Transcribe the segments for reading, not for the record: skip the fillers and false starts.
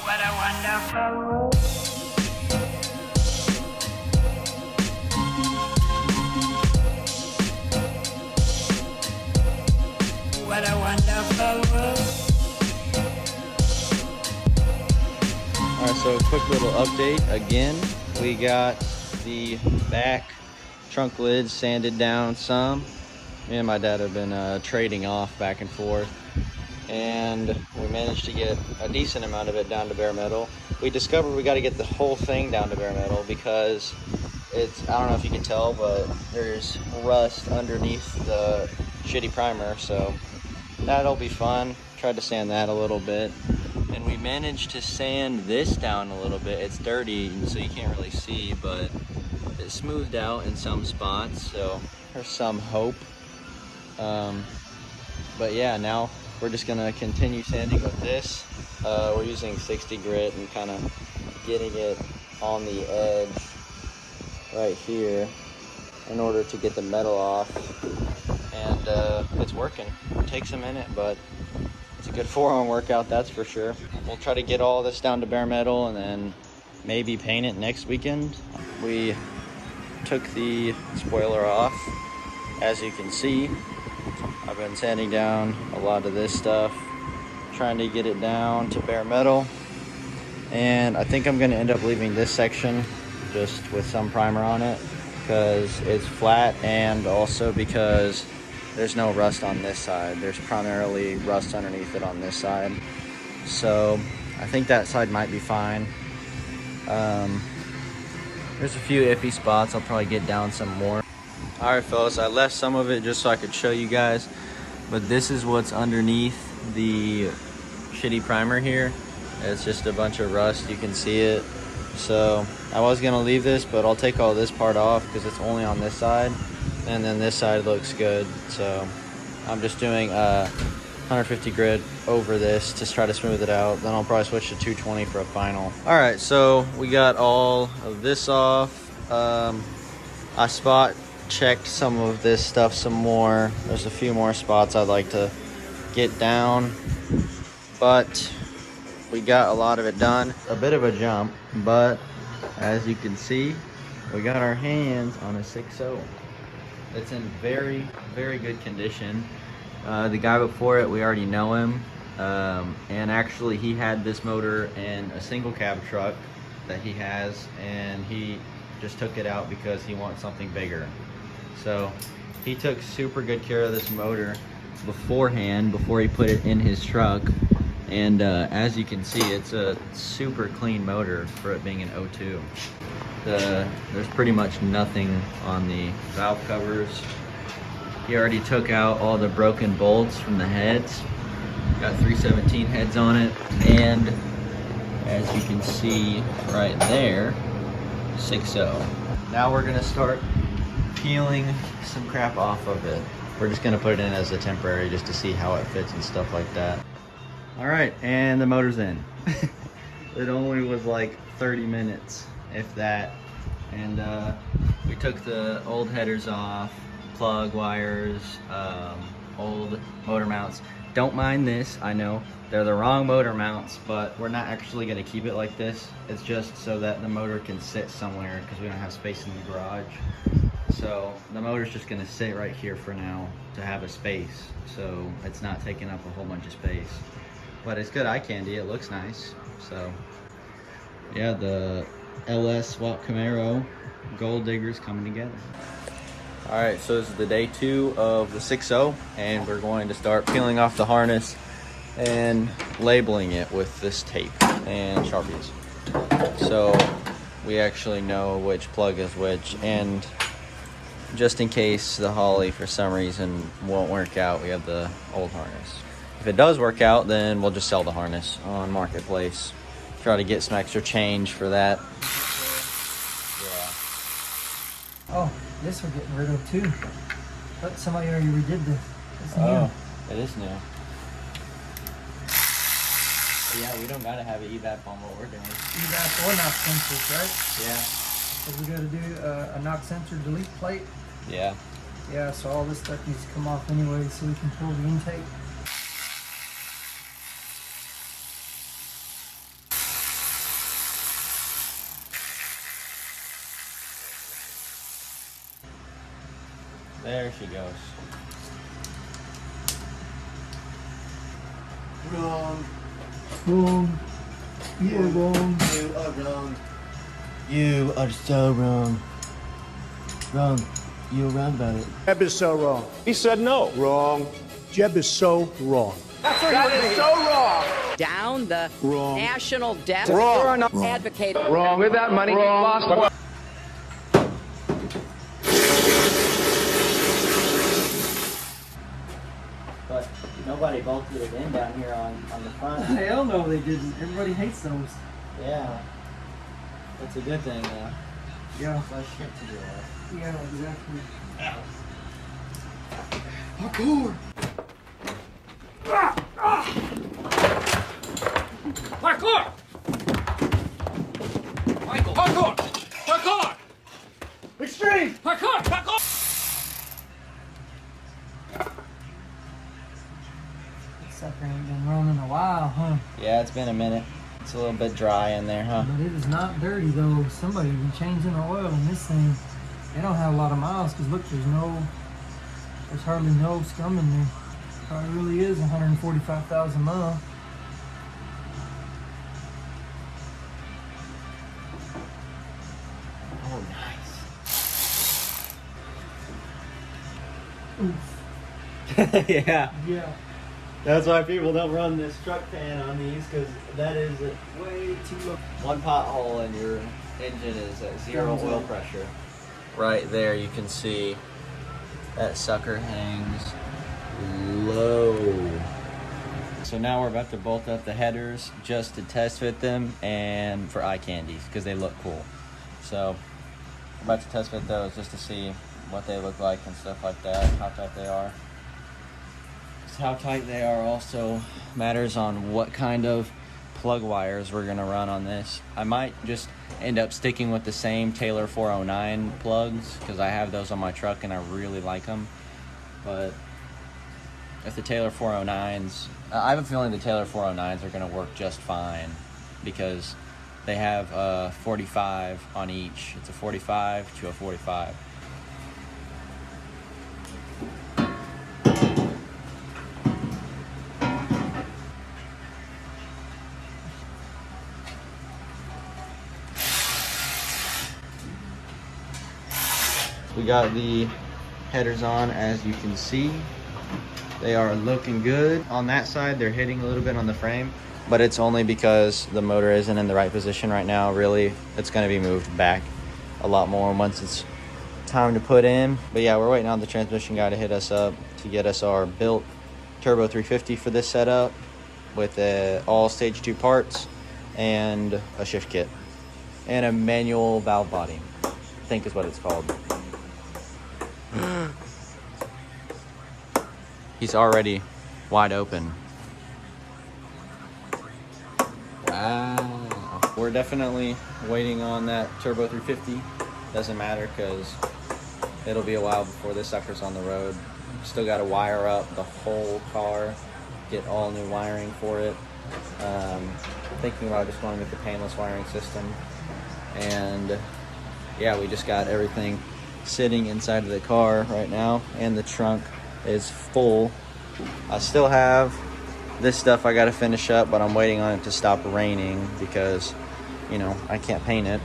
What a wonderful world. What a wonderful world. Alright, so a quick little update. Again, we got the back trunk lids sanded down some. Me and my dad have been trading off back and forth, and we managed to get a decent amount of it down to bare metal. We discovered we got to get the whole thing down to bare metal because it's, I don't know if you can tell, but there's rust underneath the shitty primer, so that'll be fun. Tried to sand that a little bit, and we managed to sand this down a little bit. It's dirty, so you can't really see, but it smoothed out in some spots, so there's some hope. But yeah, now we're just gonna continue sanding with this. We're using 60 grit and kind of getting it on the edge right here in order to get the metal off, and it's working. It takes a minute, but it's a good forearm workout, that's for sure. We'll try to get all this down to bare metal and then maybe paint it next weekend. We took the spoiler off. As you can see, I've been sanding down a lot of this stuff, trying to get it down to bare metal. And I think I'm gonna end up leaving this section just with some primer on it because it's flat, and also because there's no rust on this side. There's primarily rust underneath it on this side. So I think that side might be fine. There's a few iffy spots. I'll probably get down some more. All right, fellas, I left some of it just so I could show you guys, but this is what's underneath the shitty primer here. It's just a bunch of rust, you can see it. So I was gonna leave this, but I'll take all this part off because it's only on this side, and then this side looks good. So I'm just doing 150 grit over this to try to smooth it out. Then I'll probably switch to 220 for a final. All right, so we got all of this off. I spot checked some of this stuff some more. There's a few more spots I'd like to get down, but we got a lot of it done. A bit of a jump, but as you can see, we got our hands on a 6.0. It's in very, very good condition. The guy before it, we already know him, and actually he had this motor in a single cab truck that he has, and he just took it out because he wants something bigger. So he took super good care of this motor beforehand, before he put it in his truck. And as you can see, it's a super clean motor for it being an 02. There's pretty much nothing on the valve covers. He already took out all the broken bolts from the heads. Got 317 heads on it. And as you can see right there, 6.0. Now we're gonna start peeling some crap off of it. We're just gonna put it in as a temporary just to see how it fits and stuff like that. All right, and the motor's in. It only was like 30 minutes, if that. And we took the old headers off, plug wires, old motor mounts. Don't mind this, I know. They're the wrong motor mounts, but we're not actually gonna keep it like this. It's just so that the motor can sit somewhere because we don't have space in the garage. So the motor's just gonna sit right here for now to have a space, so it's not taking up a whole bunch of space. But it's good eye candy, it looks nice. So yeah, the LS swap Camaro gold digger's coming together. All right, so this is the day 2 of the 6.0, and we're going to start peeling off the harness and labeling it with this tape and Sharpies. So we actually know which plug is which, and just in case the Holly for some reason won't work out, we have the old harness. If it does work out, then we'll just sell the harness on Marketplace. Try to get some extra change for that. Yeah. Oh, this we're getting rid of too. But somebody already redid this. It's new. Oh, it is new. Yeah, we don't gotta have an evap on what we're doing. Evap or knock sensors, right? Yeah. So we gotta do a knock sensor delete plate. Yeah. Yeah, so all this stuff needs to come off anyway so we can pull the intake. There she goes. Wrong. Wrong. You're wrong. You are wrong. You are so wrong. Wrong. You're wrong about it. Jeb is so wrong. He said no. Wrong. Jeb is so wrong. That is so wrong. Down the Wrong. national debt. Wrong. Advocate. Wrong. With that money, wrong. Lost. But nobody bolted it in down here on the front. Hell no, they didn't. Everybody hates those. Yeah. That's a good thing, though. Yeah. Less shit to deal with. Yeah, exactly. Parkour. Parkour! Michael! Parkour! Parkour! Extreme. Parkour! Parkour! Sucker ain't been running in a while, huh? Yeah, it's been a minute. It's a little bit dry in there, huh? But it is not dirty though. Somebody been changing the oil in this thing. They don't have a lot of miles because look, there's hardly no scum in there. Probably really is 145,000 miles. Oh, nice. Yeah. Yeah. That's why people don't run this truck pan on these, because that is way too low. One pothole and your engine is at zero oil pressure. Right there you can see that sucker hangs low. So now we're about to bolt up the headers just to test fit them and for eye candies because they look cool. So I'm about to test fit those just to see what they look like and stuff like that, how tight they are. How tight they are also matters on what kind of plug wires we're gonna run on this. I might just end up sticking with the same Taylor 409 plugs because I have those on my truck and I really like them. But if the Taylor 409s, I have a feeling the Taylor 409s are gonna work just fine because they have 45 on each. It's a 45 to a 45. We got the headers on, as you can see. They are looking good. On that side, they're hitting a little bit on the frame, but it's only because the motor isn't in the right position right now. Really, it's gonna be moved back a lot more once it's time to put in. But yeah, we're waiting on the transmission guy to hit us up to get us our built Turbo 350 for this setup with all stage 2 parts and a shift kit and a manual valve body, I think is what it's called. He's already wide open. Wow. We're definitely waiting on that Turbo 350. Doesn't matter because it'll be a while before this sucker's on the road. Still got to wire up the whole car, get all new wiring for it. Thinking about just going with the painless wiring system. And yeah, we just got everything sitting inside of the car right now, and the trunk is full. I still have this stuff I got to finish up, but I'm waiting on it to stop raining because, you know, I can't paint it.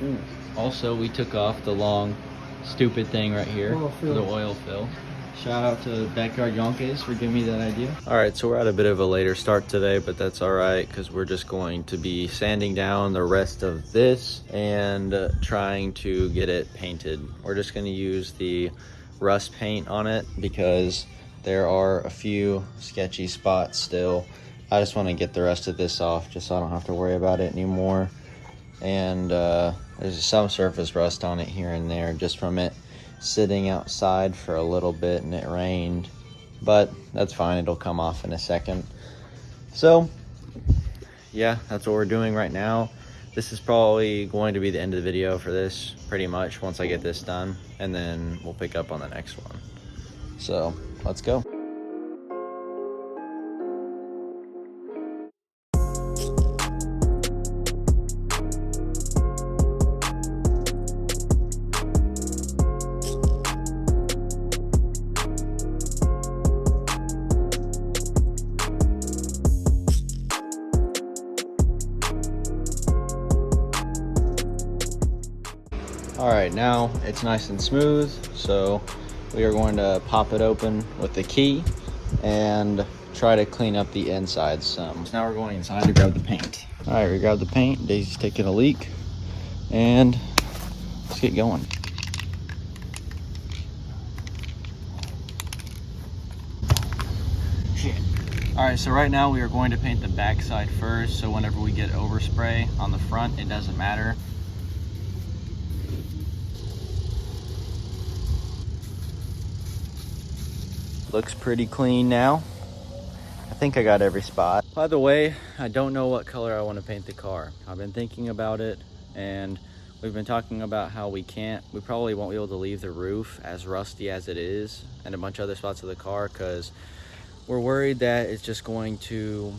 Ooh. Also, we took off the long stupid thing right here, the oil fill. Shout out to Backyard Yonkers for giving me that idea. All right, so we're at a bit of a later start today, but that's all right because we're just going to be sanding down the rest of this and trying to get it painted. We're just going to use the rust paint on it because there are a few sketchy spots still. I just want to get the rest of this off just so I don't have to worry about it anymore. And there's some surface rust on it here and there just from it sitting outside for a little bit and it rained, but that's fine, it'll come off in a second. So yeah, that's what we're doing right now. This is probably going to be the end of the video for this pretty much once I get this done, and then we'll pick up on the next one. So let's go. All right, now it's nice and smooth, so we are going to pop it open with the key and try to clean up the inside some. Now we're going inside to grab the paint. All right, we grabbed the paint. Daisy's taking a leak, and let's get going. All right, so right now we are going to paint the back side first, so whenever we get overspray on the front, it doesn't matter. Looks pretty clean now. I think I got every spot. By the way, I don't know what color I want to paint the car. I've been thinking about it, and we've been talking about how we probably won't be able to leave the roof as rusty as it is and a bunch of other spots of the car, because we're worried that it's just going to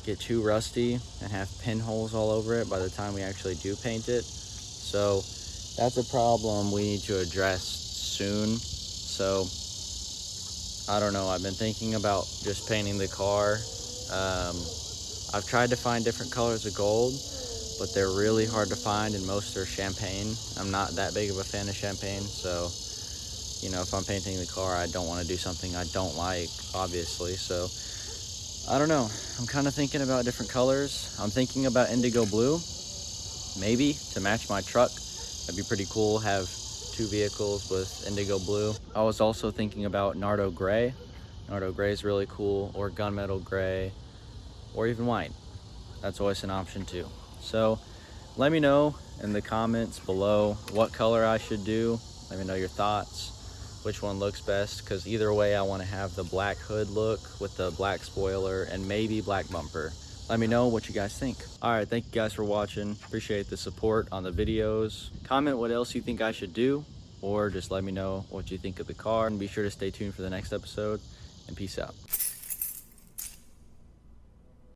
get too rusty and have pinholes all over it by the time we actually do paint it. So that's a problem we need to address soon. So I don't know, I've been thinking about just painting the car. I've tried to find different colors of gold, but they're really hard to find, and most are champagne. I'm not that big of a fan of champagne, so you know, if I'm painting the car, I don't want to do something I don't like, obviously. So I don't know, I'm kind of thinking about different colors. I'm thinking about indigo blue, maybe to match my truck. That'd be pretty cool, have two vehicles with indigo blue. I was also thinking about Nardo gray. Nardo gray is really cool, or gunmetal gray, or even white. That's always an option too. So let me know in the comments below what color I should do. Let me know your thoughts, which one looks best, because either way I want to have the black hood look with the black spoiler and maybe black bumper. Let me know what you guys think. All right, thank you guys for watching. Appreciate the support on the videos. Comment what else you think I should do, or just let me know what you think of the car, and be sure to stay tuned for the next episode, and peace out.